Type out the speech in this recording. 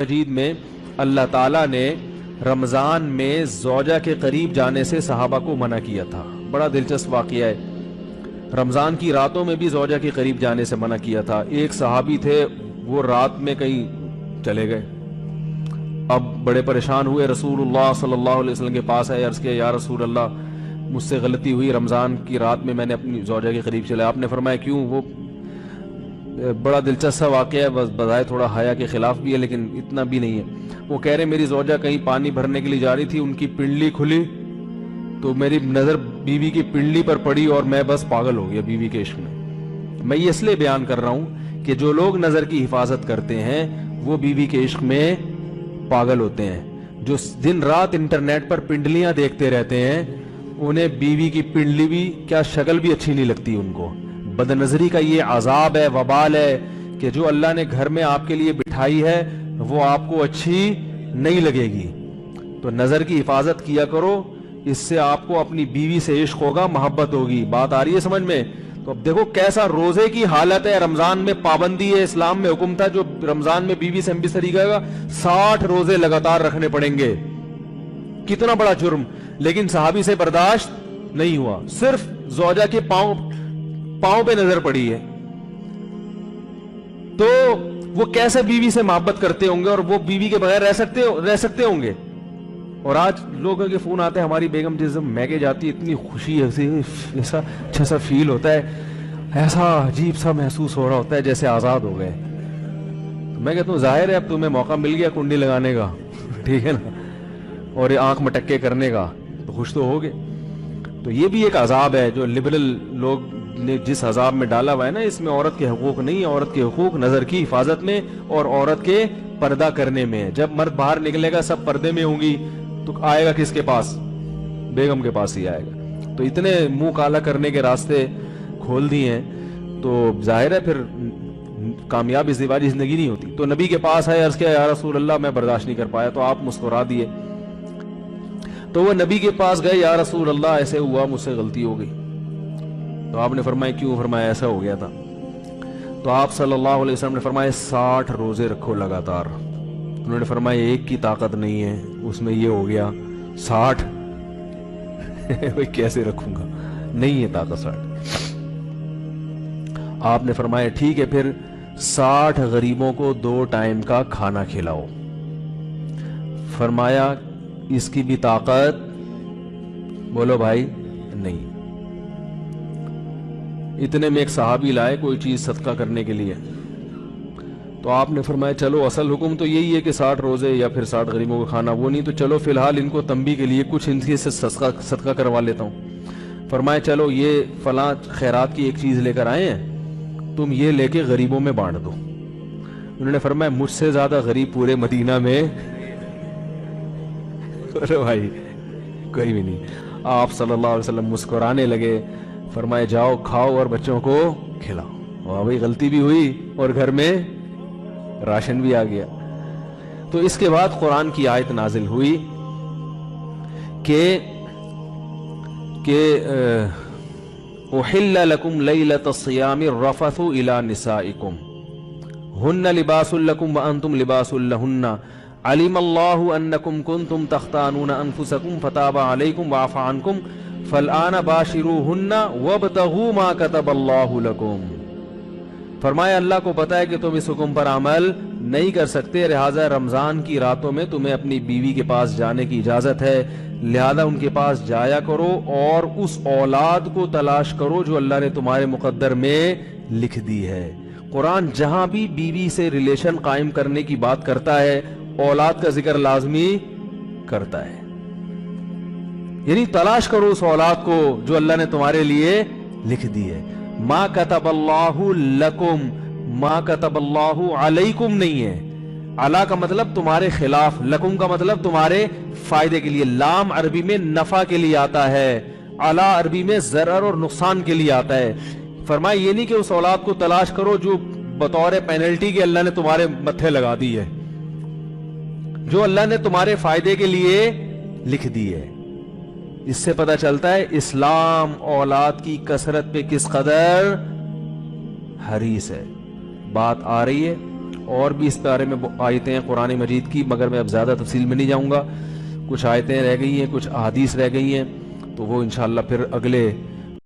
مجید میں اللہ تعالیٰ نے رمضان میں زوجہ کے قریب جانے سے صحابہ کو منع کیا تھا. بڑا دلچسپ واقعہ ہے. رمضان کی راتوں میں بھی زوجہ کے قریب جانے سے منع کیا تھا. ایک صحابی تھے، وہ رات میں کہیں چلے گئے. اب بڑے پریشان ہوئے، رسول اللہ صلی اللہ علیہ وسلم کے پاس آئے، عرض کیا یا رسول اللہ مجھ سے غلطی ہوئی، رمضان کی رات میں نے اپنی زوجہ کے قریب چلا. آپ نے فرمایا کیوں؟ وہ بڑا دلچسپ واقعہ ہے، بظاہر تھوڑا حیا کے خلاف بھی ہے لیکن اتنا بھی نہیں ہے. وہ کہہ رہے میری زوجہ کہیں پانی بھرنے کے لیے جا رہی تھی، ان کی پنڈلی کھلی تو میری نظر بیوی کی پنڈلی پر پڑی اور میں بس پاگل ہو گیا بیوی کے عشق میں. میں یہ اس لیے بیان کر رہا ہوں کہ جو لوگ نظر کی حفاظت کرتے ہیں وہ بیوی کے عشق میں پاگل ہوتے ہیں. جو دن رات انٹرنیٹ پر پنڈلیاں دیکھتے رہتے ہیں انہیں بیوی کی پنڈلی بھی کیا شکل بھی اچھی نہیں لگتی ان کو. بد نظری کا یہ عذاب ہے، وبال ہے کہ جو اللہ نے گھر میں آپ کے لیے بٹھائی ہے وہ آپ کو اچھی نہیں لگے گی. تو نظر کی حفاظت کیا کرو، اس سے آپ کو اپنی بیوی سے عشق ہوگا، محبت ہوگی. بات آ رہی ہے سمجھ میں؟ تو اب دیکھو کیسا روزے کی حالت ہے. رمضان میں پابندی ہے، اسلام میں حکم تھا جو رمضان میں بیوی سے بستری کرے گا 60 روزے لگاتار رکھنے پڑیں گے. کتنا بڑا جرم، لیکن صحابی سے برداشت نہیں ہوا. صرف زوجہ کے پاؤں پہ نظر پڑی ہے تو وہ کیسے بیوی سے محبت کرتے ہوں گے اور وہ بیوی کے بغیر رہ سکتے ہوں گے. اور آج لوگوں کے فون آتے ہیں ہماری بیگم جس دن میکے جاتی ہے اتنی خوشی ہے، ایسا اچھا سا فیل ہوتا ہے، ایسا عجیب سا محسوس ہو رہا ہوتا ہے جیسے آزاد ہو گئے. تو میں کہتا ہوں ظاہر ہے اب تمہیں موقع مل گیا کنڈی لگانے کا، ٹھیک ہے نا، اور آنکھ مٹکے کرنے کا، تو خوش تو ہوگے. تو یہ بھی ایک عذاب ہے جو لبرل لوگ نے جس عذاب میں ڈالا ہوا ہے نا، اس میں عورت کے حقوق نہیں. عورت کے حقوق نظر کی حفاظت میں اور عورت کے پردہ کرنے میں. جب مرد باہر نکلے گا سب پردے میں ہوں گی تو آئے گا کس کے پاس؟ بیگم کے پاس ہی آئے گا. تو اتنے منہ کالا کرنے کے راستے کھول دیے ہیں تو ظاہر ہے پھر کامیاب ازدواجی زندگی نہیں ہوتی. تو نبی کے پاس آئے، عرض کیا یا رسول اللہ میں برداشت نہیں کر پایا. تو آپ مسکرا دیے. تو وہ نبی کے پاس گئے، یا رسول اللہ ایسے ہوا، مجھ سے غلطی ہو گئی. تو آپ نے فرمایا کیوں؟ فرمایا ایسا ہو گیا تھا. تو آپ صلی اللہ علیہ وسلم نے فرمایا 60 روزے رکھو لگاتار. انہوں نے فرمایا ایک کی طاقت نہیں ہے، اس میں یہ ہو گیا 60 کیسے رکھوں گا، نہیں ہے طاقت 60. آپ نے فرمایا ٹھیک ہے پھر 60 غریبوں کو 2 ٹائم کا کھانا کھلاؤ. فرمایا اس کی بھی طاقت، بولو بھائی، نہیں. اتنے میں ایک صحابی لائے کوئی چیز صدقہ کرنے کے لیے. تو آپ نے فرمایا چلو اصل حکم تو یہی ہے کہ 60 روزے یا پھر 60 غریبوں کو کھانا، وہ نہیں تو چلو فی الحال ان کو تنبیہ کے لیے کچھ ان سے صدقہ کروا لیتا ہوں. فرمایا چلو یہ فلاں خیرات کی ایک چیز لے کر آئے ہیں، تم یہ لے کے غریبوں میں بانٹ دو. انہوں نے فرمایا مجھ سے زیادہ غریب پورے مدینہ میں ارے بھائی کوئی بھی نہیں. آپ صلی اللہ علیہ وسلم مسکرانے لگے، فرمائے جاؤ کھاؤ اور بچوں کو کھلاؤ. واہ بھائی غلطی بھی ہوئی اور گھر میں راشن بھی آ گیا. تو اس کے بعد قرآن کی آیت نازل ہوئی کہ احل لکم لیلۃ الصیام الرفث الی نسائکم ہن لباس لکم وانتم لباس لہن علم اللہ انکم کنتم تختانون انفسکم فتاب علیکم وعفى عنکم فالآن باشروہن وابتغوا ما کتب اللہ لکم. فرمایا اللہ کو پتا ہے کہ تم اس حکم پر عمل نہیں کر سکتے، لہذا رمضان کی راتوں میں تمہیں اپنی بیوی کے پاس جانے کی اجازت ہے، لہذا ان کے پاس جایا کرو اور اس اولاد کو تلاش کرو جو اللہ نے تمہارے مقدر میں لکھ دی ہے. قرآن جہاں بھی بیوی سے ریلیشن قائم کرنے کی بات کرتا ہے اولاد کا ذکر لازمی کرتا ہے. یعنی تلاش کرو اس اولاد کو جو اللہ نے تمہارے لیے لکھ دی ہے. ما کتب اللہ لکم، ما کتب اللہ علیکم نہیں ہے. علا کا مطلب تمہارے خلاف، لکم کا مطلب تمہارے فائدے کے لیے. لام عربی میں نفع کے لیے آتا ہے، علا عربی میں ضرر اور نقصان کے لیے آتا ہے. فرمایا یہ نہیں کہ اس اولاد کو تلاش کرو جو بطور پینلٹی کے اللہ نے تمہارے متھے لگا دی ہے، جو اللہ نے تمہارے فائدے کے لیے لکھ دی ہے. اس سے پتہ چلتا ہے اسلام اولاد کی کثرت پہ کس قدر حریص ہے. بات آ رہی ہے؟ اور بھی اس بارے میں آیتیں ہیں قرآن مجید کی، مگر میں اب زیادہ تفصیل میں نہیں جاؤں گا. کچھ آیتیں رہ گئی ہیں، کچھ احادیث رہ گئی ہیں، تو وہ انشاءاللہ پھر اگلے